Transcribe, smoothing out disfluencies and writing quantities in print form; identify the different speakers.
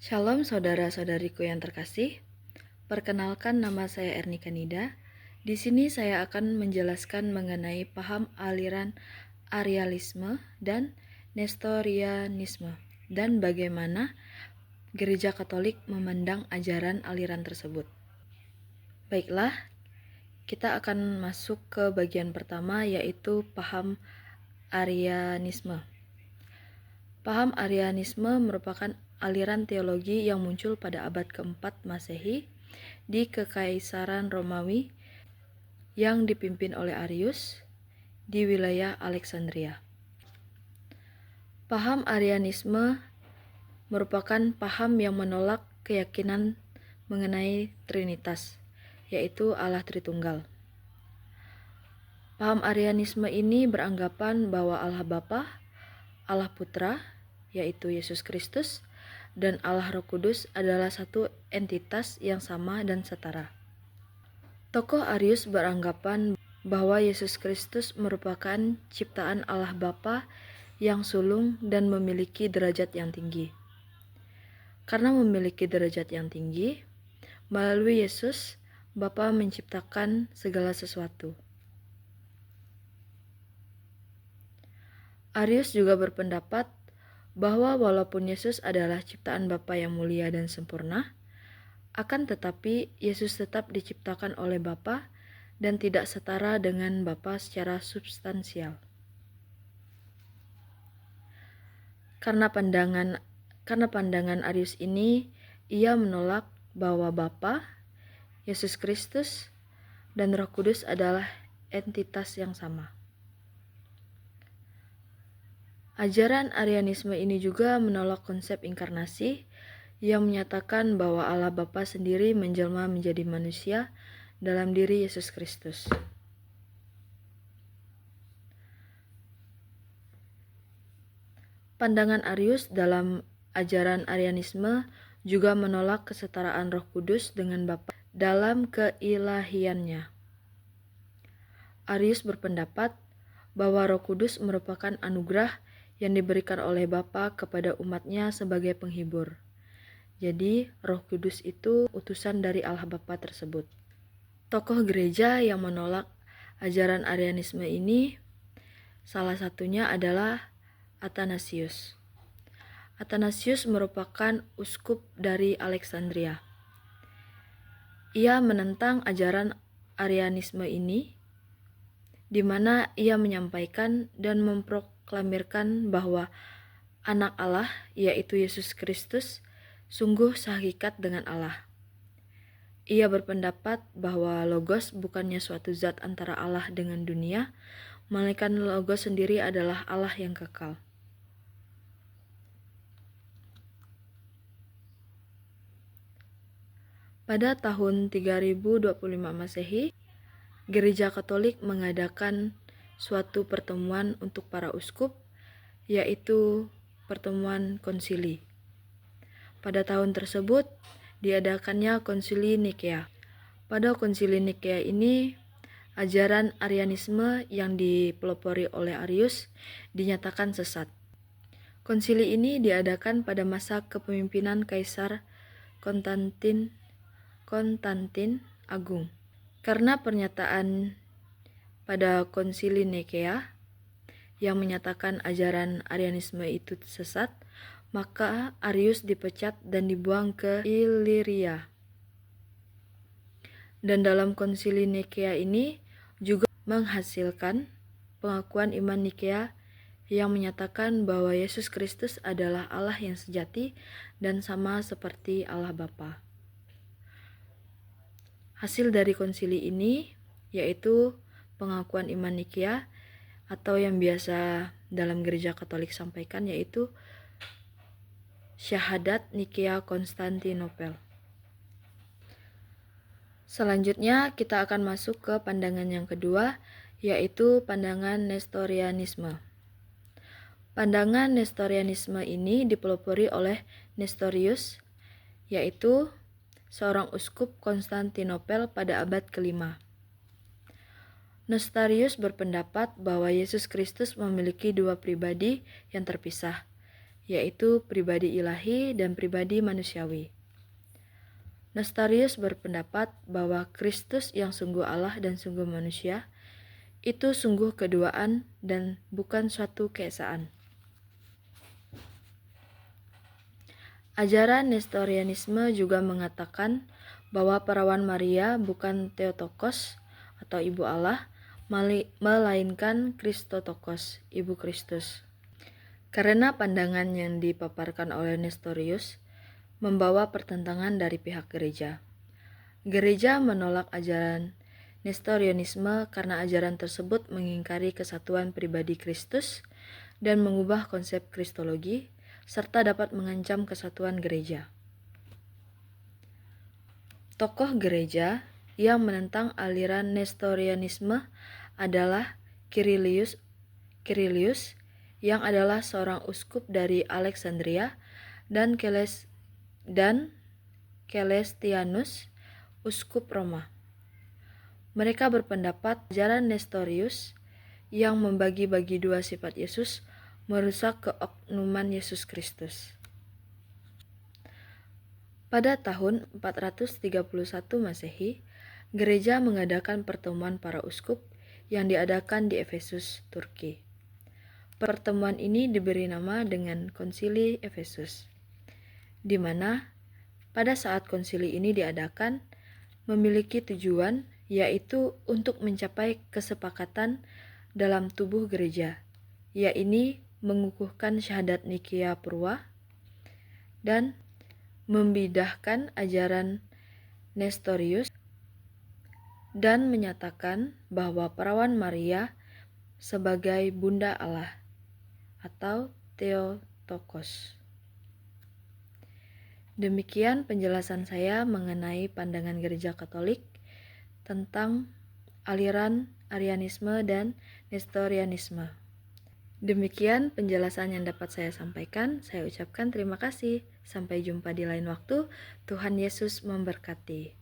Speaker 1: Shalom saudara-saudariku yang terkasih. Perkenalkan, nama saya Ernika Nida. Di sini saya akan menjelaskan mengenai paham aliran Arialisme dan Nestorianisme dan bagaimana Gereja Katolik memandang ajaran aliran tersebut. Baiklah, kita akan masuk ke bagian pertama, yaitu paham Arianisme. Paham Arianisme merupakan aliran teologi yang muncul pada abad keempat Masehi di Kekaisaran Romawi yang dipimpin oleh Arius di wilayah Alexandria. Paham Arianisme merupakan paham yang menolak keyakinan mengenai Trinitas, yaitu Allah Tritunggal. Paham Arianisme ini beranggapan bahwa Allah Bapa, Allah Putra, yaitu Yesus Kristus, dan Allah Roh Kudus adalah satu entitas yang sama dan setara. Tokoh Arius beranggapan bahwa Yesus Kristus merupakan ciptaan Allah Bapa yang sulung dan memiliki derajat yang tinggi. Karena memiliki derajat yang tinggi, melalui Yesus, Bapa menciptakan segala sesuatu. Arius juga berpendapat bahwa walaupun Yesus adalah ciptaan Bapa yang mulia dan sempurna, akan tetapi Yesus tetap diciptakan oleh Bapa dan tidak setara dengan Bapa secara substansial. Karena pandangan Arius ini, ia menolak bahwa Bapa, Yesus Kristus, dan Roh Kudus adalah entitas yang sama. Ajaran Arianisme ini juga menolak konsep inkarnasi yang menyatakan bahwa Allah Bapa sendiri menjelma menjadi manusia dalam diri Yesus Kristus. Pandangan Arius dalam ajaran Arianisme juga menolak kesetaraan Roh Kudus dengan Bapa dalam keilahiannya. Arius berpendapat bahwa Roh Kudus merupakan anugerah yang diberikan oleh Bapa kepada umatnya sebagai penghibur. Jadi, Roh Kudus itu utusan dari Allah Bapa tersebut. Tokoh gereja yang menolak ajaran Arianisme ini salah satunya adalah Athanasius. Athanasius merupakan uskup dari Alexandria. Ia menentang ajaran Arianisme ini, di mana ia menyampaikan dan memproklamirkan bahwa Anak Allah, yaitu Yesus Kristus, sungguh sehakikat dengan Allah. Ia berpendapat bahwa Logos bukannya suatu zat antara Allah dengan dunia, melainkan Logos sendiri adalah Allah yang kekal. Pada tahun 3025 Masehi, Gereja Katolik mengadakan suatu pertemuan untuk para uskup, yaitu pertemuan konsili. Pada tahun tersebut diadakannya konsili Nikea. Pada konsili Nikea ini, ajaran Arianisme yang dipelopori oleh Arius dinyatakan sesat. Konsili ini diadakan pada masa kepemimpinan Kaisar Konstantin Agung. Karena pernyataan pada konsili Nikea yang menyatakan ajaran Arianisme itu sesat, maka Arius dipecat dan dibuang ke Iliria. Dan dalam konsili Nikea ini juga menghasilkan pengakuan iman Nikea yang menyatakan bahwa Yesus Kristus adalah Allah yang sejati dan sama seperti Allah Bapa. Hasil dari konsili ini yaitu pengakuan iman Nikea, atau yang biasa dalam Gereja Katolik sampaikan, yaitu Syahadat Nikea Konstantinopel. Selanjutnya kita akan masuk ke pandangan yang kedua, yaitu pandangan Nestorianisme. Pandangan Nestorianisme ini dipelopori oleh Nestorius, yaitu seorang uskup Konstantinopel pada abad ke-5. Nestorius berpendapat bahwa Yesus Kristus memiliki dua pribadi yang terpisah, yaitu pribadi ilahi dan pribadi manusiawi. Nestorius berpendapat bahwa Kristus yang sungguh Allah dan sungguh manusia itu sungguh keduaan dan bukan suatu keesaan. Ajaran Nestorianisme juga mengatakan bahwa perawan Maria bukan Theotokos atau ibu Allah, melainkan Christotokos, ibu Kristus. Karena pandangan yang dipaparkan oleh Nestorius membawa pertentangan dari pihak gereja. Gereja menolak ajaran Nestorianisme karena ajaran tersebut mengingkari kesatuan pribadi Kristus dan mengubah konsep kristologi, serta dapat mengancam kesatuan gereja. Tokoh gereja yang menentang aliran Nestorianisme adalah Kirilius yang adalah seorang uskup dari Alexandria dan Celestianus, uskup Roma. Mereka berpendapat ajaran Nestorius yang membagi-bagi dua sifat Yesus merusak keoknuman Yesus Kristus. Pada tahun 431 Masehi, gereja mengadakan pertemuan para uskup yang diadakan di Efesus, Turki. Pertemuan ini diberi nama dengan Konsili Efesus, di mana pada saat konsili ini diadakan memiliki tujuan, yaitu untuk mencapai kesepakatan dalam tubuh gereja, yaitu mengukuhkan syahadat Nikia Purwa dan membidahkan ajaran Nestorius dan menyatakan bahwa perawan Maria sebagai Bunda Allah atau Theotokos. Demikian penjelasan saya mengenai pandangan Gereja Katolik tentang aliran Arianisme dan Nestorianisme. Demikian penjelasan yang dapat saya sampaikan. Saya ucapkan terima kasih. Sampai jumpa di lain waktu. Tuhan Yesus memberkati.